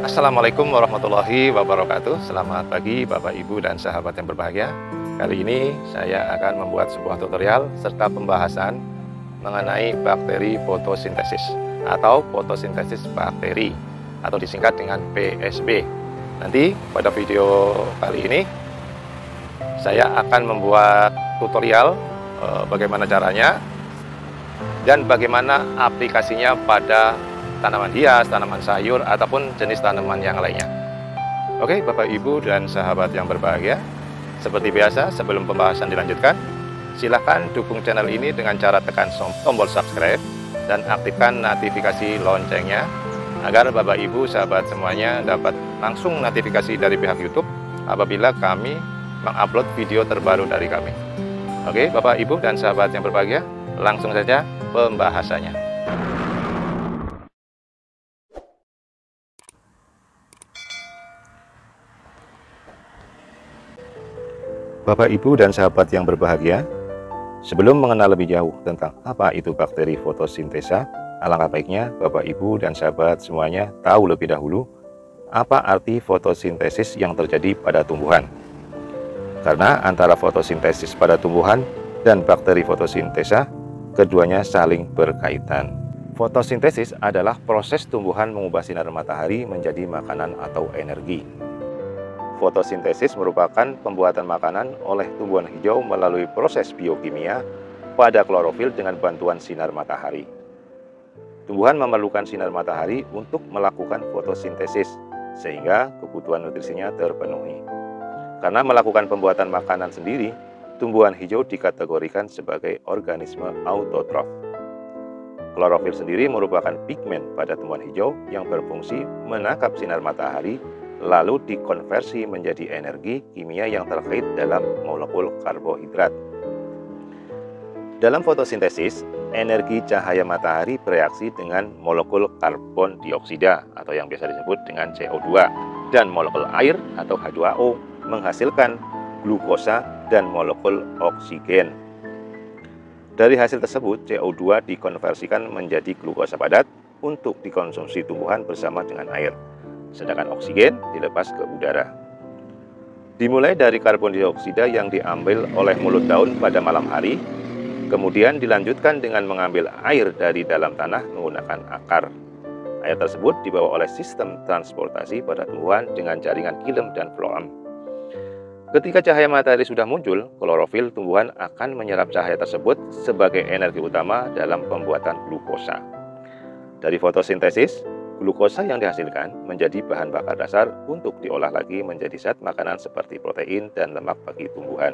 Assalamualaikum warahmatullahi wabarakatuh. Selamat pagi Bapak Ibu dan sahabat yang berbahagia. Kali ini saya akan membuat sebuah tutorial serta pembahasan mengenai bakteri fotosintesis atau fotosintesis bakteri atau disingkat dengan PSB. Nanti pada video kali ini saya akan membuat tutorial bagaimana caranya dan bagaimana aplikasinya pada tanaman hias, tanaman sayur, ataupun jenis tanaman yang lainnya. Oke, Bapak, Ibu, dan sahabat yang berbahagia, seperti biasa sebelum pembahasan dilanjutkan, silahkan dukung channel ini dengan cara tekan tombol subscribe dan aktifkan notifikasi loncengnya, agar Bapak, Ibu, sahabat semuanya dapat langsung notifikasi dari pihak YouTube apabila kami mengupload video terbaru dari kami. Oke, Bapak, Ibu, dan sahabat yang berbahagia, langsung saja pembahasannya. Bapak, Ibu, dan sahabat yang berbahagia, sebelum mengenal lebih jauh tentang apa itu bakteri fotosintesa, alangkah baiknya Bapak, Ibu, dan sahabat semuanya tahu lebih dahulu apa arti fotosintesis yang terjadi pada tumbuhan. Karena antara fotosintesis pada tumbuhan dan bakteri fotosintesa, keduanya saling berkaitan. Fotosintesis adalah proses tumbuhan mengubah sinar matahari menjadi makanan atau energi. Fotosintesis merupakan pembuatan makanan oleh tumbuhan hijau melalui proses biokimia pada klorofil dengan bantuan sinar matahari. Tumbuhan memerlukan sinar matahari untuk melakukan fotosintesis, sehingga kebutuhan nutrisinya terpenuhi. Karena melakukan pembuatan makanan sendiri, tumbuhan hijau dikategorikan sebagai organisme autotrof. Klorofil sendiri merupakan pigmen pada tumbuhan hijau yang berfungsi menangkap sinar matahari lalu dikonversi menjadi energi kimia yang terkait dalam molekul karbohidrat. Dalam fotosintesis, energi cahaya matahari bereaksi dengan molekul karbon dioksida atau yang biasa disebut dengan CO2 dan molekul air atau H2O menghasilkan glukosa dan molekul oksigen. Dari hasil tersebut, CO2 dikonversikan menjadi glukosa padat untuk dikonsumsi tumbuhan bersama dengan air. Sedangkan oksigen dilepas ke udara. Dimulai dari karbon dioksida yang diambil oleh mulut daun pada malam hari, kemudian dilanjutkan dengan mengambil air dari dalam tanah menggunakan akar. Air tersebut dibawa oleh sistem transportasi pada tumbuhan dengan jaringan xilem dan floem. Ketika cahaya matahari sudah muncul, klorofil tumbuhan akan menyerap cahaya tersebut sebagai energi utama dalam pembuatan glukosa. Dari fotosintesis, glukosa yang dihasilkan menjadi bahan bakar dasar untuk diolah lagi menjadi zat makanan seperti protein dan lemak bagi tumbuhan.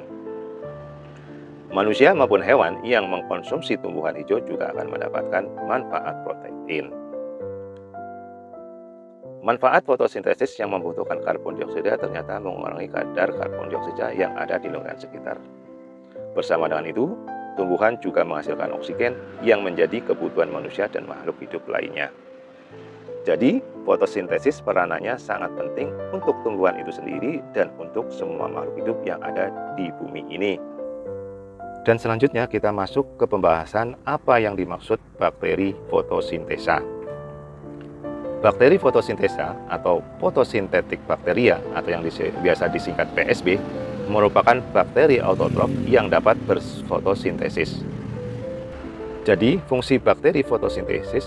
Manusia maupun hewan yang mengkonsumsi tumbuhan hijau juga akan mendapatkan manfaat protein. Manfaat fotosintesis yang membutuhkan karbon dioksida ternyata mengurangi kadar karbon dioksida yang ada di lingkungan sekitar. Bersama dengan itu, tumbuhan juga menghasilkan oksigen yang menjadi kebutuhan manusia dan makhluk hidup lainnya. Jadi, fotosintesis peranannya sangat penting untuk tumbuhan itu sendiri dan untuk semua makhluk hidup yang ada di bumi ini. Dan selanjutnya kita masuk ke pembahasan apa yang dimaksud bakteri fotosintesa. Bakteri fotosintesa atau fotosintetik bakteria atau yang biasa disingkat PSB merupakan bakteri autotrof yang dapat berfotosintesis. Jadi, fungsi bakteri fotosintesis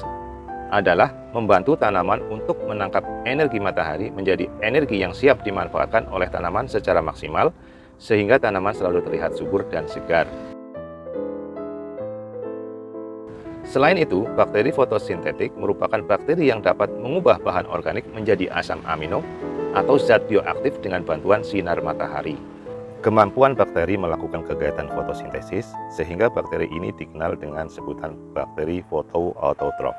adalah membantu tanaman untuk menangkap energi matahari menjadi energi yang siap dimanfaatkan oleh tanaman secara maksimal sehingga tanaman selalu terlihat subur dan segar. Selain itu, bakteri fotosintetik merupakan bakteri yang dapat mengubah bahan organik menjadi asam amino atau zat bioaktif dengan bantuan sinar matahari. Kemampuan bakteri melakukan kegiatan fotosintesis sehingga bakteri ini dikenal dengan sebutan bakteri fotoautotrof,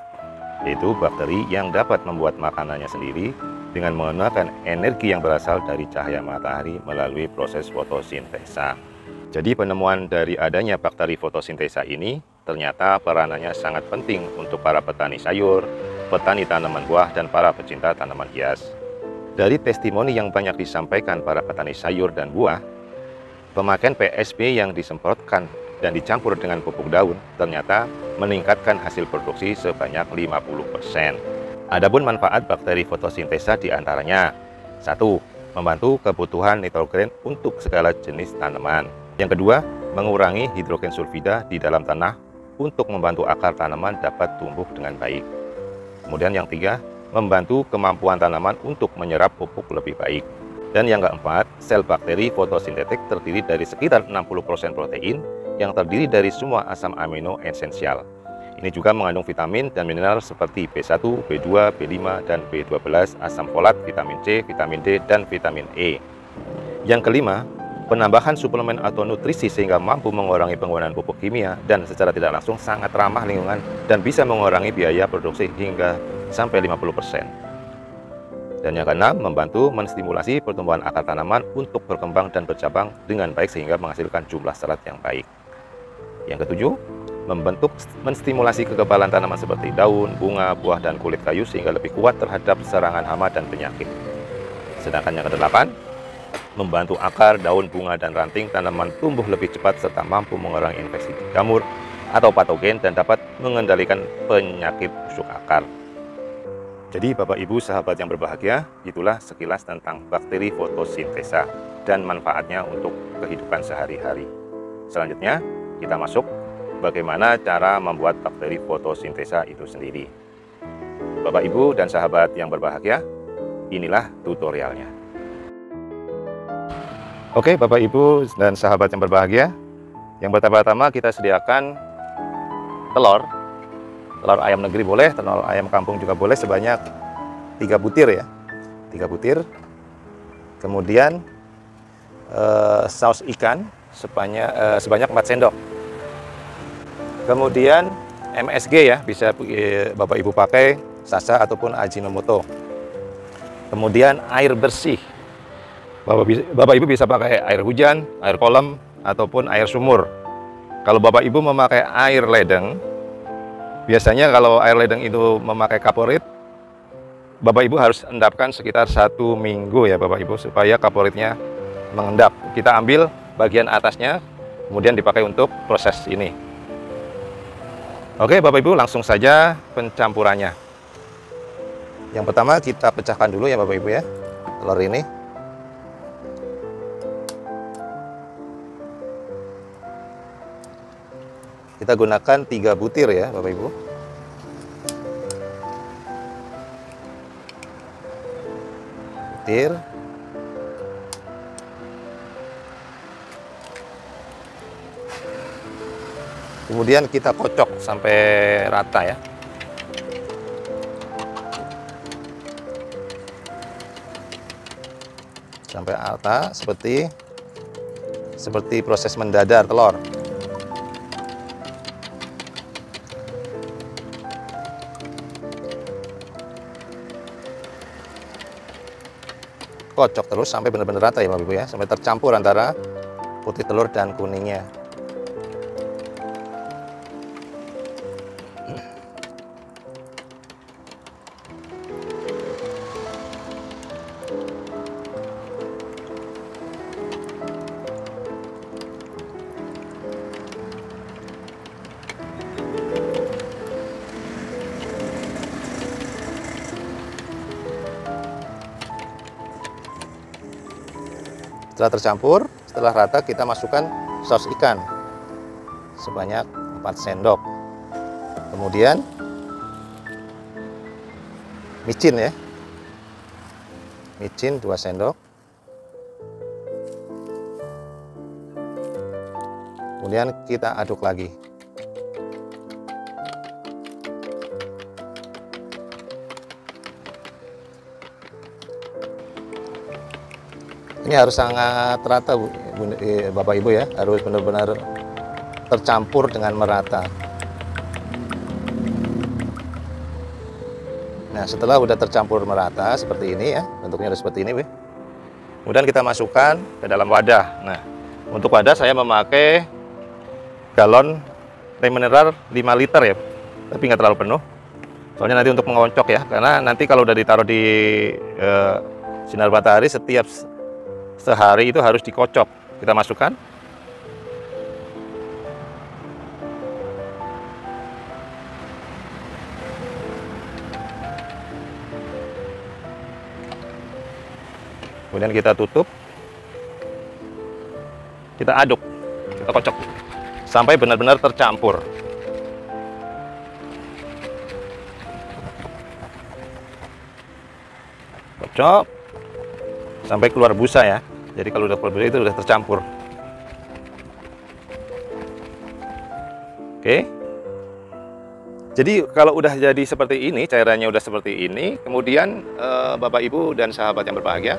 yaitu bakteri yang dapat membuat makanannya sendiri dengan menggunakan energi yang berasal dari cahaya matahari melalui proses fotosintesa. Jadi penemuan dari adanya bakteri fotosintesa ini ternyata peranannya sangat penting untuk para petani sayur, petani tanaman buah, dan para pecinta tanaman hias. Dari testimoni yang banyak disampaikan para petani sayur dan buah, pemakaian PSB yang disemprotkan dan dicampur dengan pupuk daun ternyata meningkatkan hasil produksi sebanyak 50%. Adapun manfaat bakteri fotosintesa diantaranya: 1. Membantu kebutuhan nitrogen untuk segala jenis tanaman. Yang kedua, mengurangi hidrogen sulfida di dalam tanah untuk membantu akar tanaman dapat tumbuh dengan baik. Kemudian yang ketiga, membantu kemampuan tanaman untuk menyerap pupuk lebih baik. Dan yang keempat, sel bakteri fotosintetik terdiri dari sekitar 60% protein yang terdiri dari semua asam amino esensial. Ini juga mengandung vitamin dan mineral seperti B1, B2, B5, dan B12, asam folat, vitamin C, vitamin D, dan vitamin E. Yang kelima, penambahan suplemen atau nutrisi sehingga mampu mengurangi penggunaan pupuk kimia dan secara tidak langsung sangat ramah lingkungan dan bisa mengurangi biaya produksi hingga sampai 50%. Dan yang keenam, membantu menstimulasi pertumbuhan akar tanaman untuk berkembang dan bercabang dengan baik sehingga menghasilkan jumlah serat yang baik. Yang ketujuh, menstimulasi kekebalan tanaman seperti daun, bunga, buah, dan kulit kayu sehingga lebih kuat terhadap serangan hama dan penyakit. Sedangkan yang kedelapan, membantu akar, daun, bunga, dan ranting tanaman tumbuh lebih cepat serta mampu mengurangi infeksi jamur atau patogen dan dapat mengendalikan penyakit busuk akar. Jadi Bapak Ibu sahabat yang berbahagia, itulah sekilas tentang bakteri fotosintesa dan manfaatnya untuk kehidupan sehari-hari. Selanjutnya kita masuk bagaimana cara membuat bakteri fotosintesa itu sendiri. Bapak Ibu dan sahabat yang berbahagia, inilah tutorialnya. Oke Bapak Ibu dan sahabat yang berbahagia, yang pertama-tama kita sediakan telur ayam negeri boleh, telur ayam kampung juga boleh, sebanyak 3 butir ya, 3 butir. Kemudian saus ikan sebanyak 4 sendok. Kemudian MSG ya, bisa Bapak Ibu pakai Sasa ataupun Ajinomoto. Kemudian air bersih, Bapak Ibu bisa pakai air hujan, air kolam, ataupun air sumur. Kalau Bapak Ibu memakai air ledeng, biasanya kalau air ledeng itu memakai kaporit, Bapak Ibu harus endapkan sekitar 1 minggu ya Bapak Ibu, supaya kaporitnya mengendap. Kita ambil bagian atasnya, kemudian dipakai untuk proses ini. Oke Bapak Ibu, langsung saja pencampurannya. Yang pertama kita pecahkan dulu ya Bapak Ibu ya, telur ini. Kita gunakan 3 butir ya Bapak Ibu. Butir. Kemudian kita kocok sampai rata ya. Sampai rata seperti proses mendadar telur. Kocok terus sampai benar-benar rata ya Bapak Ibu ya, sampai tercampur antara putih telur dan kuningnya. Setelah tercampur, setelah rata kita masukkan saus ikan sebanyak 4 sendok. Kemudian micin ya. Micin 2 sendok. Kemudian kita aduk lagi. Ini harus sangat rata Bapak Ibu ya, harus benar-benar tercampur dengan merata. Nah setelah udah tercampur merata seperti ini ya, bentuknya udah seperti ini. Kemudian kita masukkan ke dalam wadah. Nah untuk wadah saya memakai galon teh mineral 5 liter ya, tapi nggak terlalu penuh. Soalnya nanti untuk mengoncok ya, karena nanti kalau udah ditaruh di sinar matahari setiap sehari itu harus dikocok. Kita masukkan. Kemudian kita tutup, kita aduk, kita kocok sampai benar-benar tercampur. Kocok sampai keluar busa ya. Jadi kalau udah keluar busa itu udah tercampur. Oke. Jadi kalau udah jadi seperti ini, cairannya udah seperti ini, kemudian Bapak Ibu dan sahabat yang berbahagia,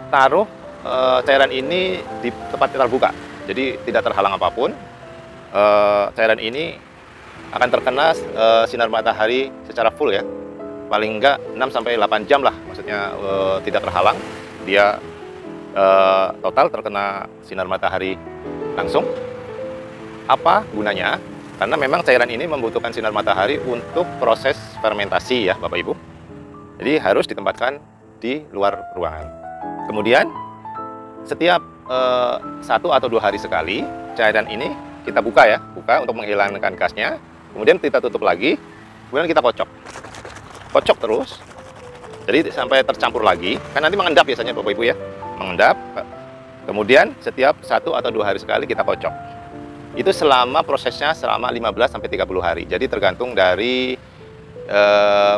taruh cairan ini di tempat yang terbuka. Jadi tidak terhalang apapun. Cairan ini akan terkena sinar matahari secara full ya. Paling enggak 6-8 jam lah, maksudnya tidak terhalang. Dia total terkena sinar matahari langsung. Apa gunanya? Karena memang cairan ini membutuhkan sinar matahari untuk proses fermentasi ya Bapak Ibu. Jadi harus ditempatkan di luar ruangan. Kemudian setiap 1 atau 2 hari sekali cairan ini kita buka ya, buka untuk menghilangkan gasnya. Kemudian kita tutup lagi, kemudian kita kocok. Kocok terus. Jadi sampai tercampur lagi. Kan nanti mengendap biasanya Bapak Ibu ya. Mengendap. Kemudian setiap 1 atau 2 hari sekali kita kocok. Itu selama prosesnya selama 15-30 hari. Jadi tergantung dari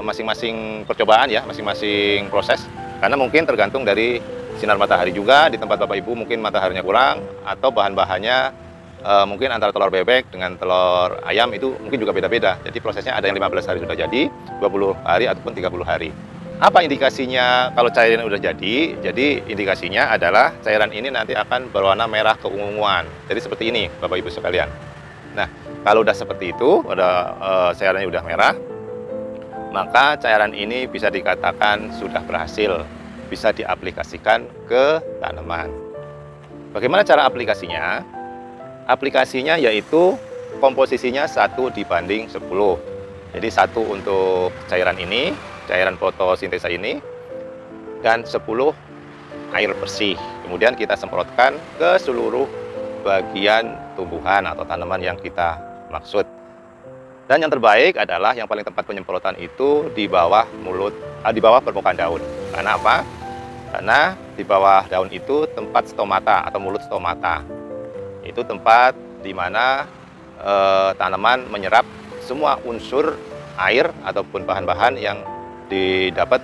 masing-masing percobaan ya, masing-masing proses. Karena mungkin tergantung dari sinar matahari juga. Di tempat Bapak Ibu mungkin mataharinya kurang, atau bahan-bahannya mungkin antara telur bebek dengan telur ayam itu mungkin juga beda-beda. Jadi prosesnya ada yang 15 hari sudah jadi, 20 hari ataupun 30 hari. Apa indikasinya kalau cairan udah jadi? Jadi indikasinya adalah cairan ini nanti akan berwarna merah keunguan. Jadi seperti ini Bapak Ibu sekalian. Nah, kalau udah seperti itu, udah cairannya udah merah, maka cairan ini bisa dikatakan sudah berhasil, bisa diaplikasikan ke tanaman. Bagaimana cara aplikasinya? Aplikasinya yaitu komposisinya 1:10. Jadi 1 untuk cairan ini, cairan fotosintesa ini, dan 10 air bersih. Kemudian kita semprotkan ke seluruh bagian tumbuhan atau tanaman yang kita maksud. Dan yang terbaik adalah yang paling tepat penyemprotan itu di bawah di bawah permukaan daun. Karena apa? Karena di bawah daun itu tempat stomata atau mulut stomata. Itu tempat di mana tanaman menyerap semua unsur air ataupun bahan-bahan yang didapat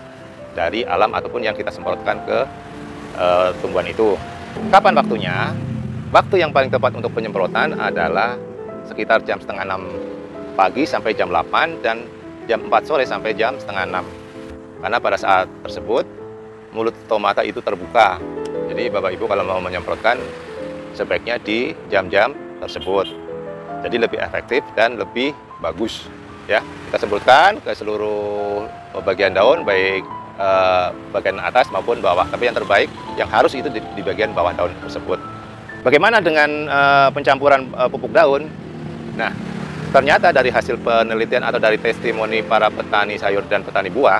dari alam ataupun yang kita semprotkan ke tumbuhan itu. Kapan waktunya? Waktu yang paling tepat untuk penyemprotan adalah sekitar jam setengah 6 pagi sampai jam 8 dan jam 4 sore sampai jam setengah 6. Karena pada saat tersebut mulut stomata itu terbuka. Jadi Bapak Ibu kalau mau menyemprotkan sebaiknya di jam-jam tersebut. Jadi lebih efektif dan lebih bagus. Ya, kita semprotkan ke seluruh bagian daun, baik bagian atas maupun bawah. Tapi yang terbaik, yang harus itu di bagian bawah daun tersebut. Bagaimana dengan pencampuran pupuk daun? Nah, ternyata dari hasil penelitian atau dari testimoni para petani sayur dan petani buah,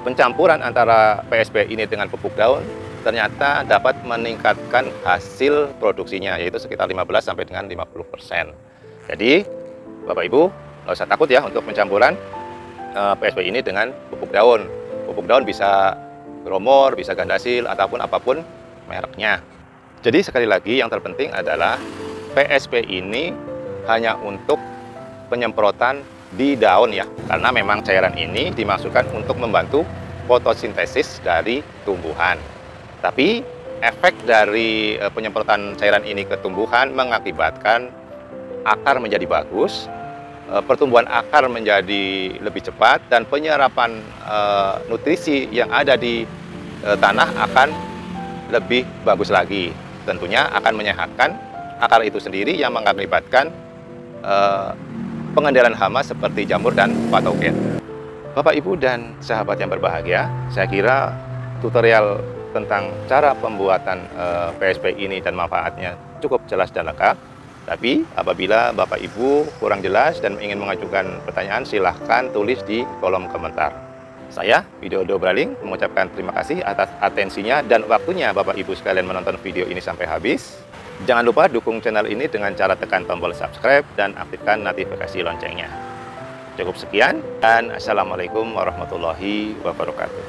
pencampuran antara PSP ini dengan pupuk daun ternyata dapat meningkatkan hasil produksinya, yaitu sekitar 15 sampai dengan 50%. Jadi, Bapak Ibu, nggak usah takut ya untuk pencampuran PSP ini dengan pupuk daun. Pupuk daun bisa Gromor, bisa Gandasil, ataupun apapun mereknya. Jadi sekali lagi yang terpenting adalah PSP ini hanya untuk penyemprotan di daun ya. Karena memang cairan ini dimaksudkan untuk membantu fotosintesis dari tumbuhan. Tapi efek dari penyemprotan cairan ini ke tumbuhan mengakibatkan akar menjadi bagus, pertumbuhan akar menjadi lebih cepat, dan penyerapan nutrisi yang ada di tanah akan lebih bagus lagi. Tentunya akan menyehatkan akar itu sendiri yang mengakibatkan pengendalian hama seperti jamur dan patogen. Bapak, Ibu, dan sahabat yang berbahagia, saya kira tutorial tentang cara pembuatan PSP ini dan manfaatnya cukup jelas dan lengkap. Tapi apabila Bapak Ibu kurang jelas dan ingin mengajukan pertanyaan, silahkan tulis di kolom komentar. Saya, Widodo Braling, mengucapkan terima kasih atas atensinya dan waktunya Bapak Ibu sekalian menonton video ini sampai habis. Jangan lupa dukung channel ini dengan cara tekan tombol subscribe dan aktifkan notifikasi loncengnya. Cukup sekian, dan Assalamualaikum warahmatullahi wabarakatuh.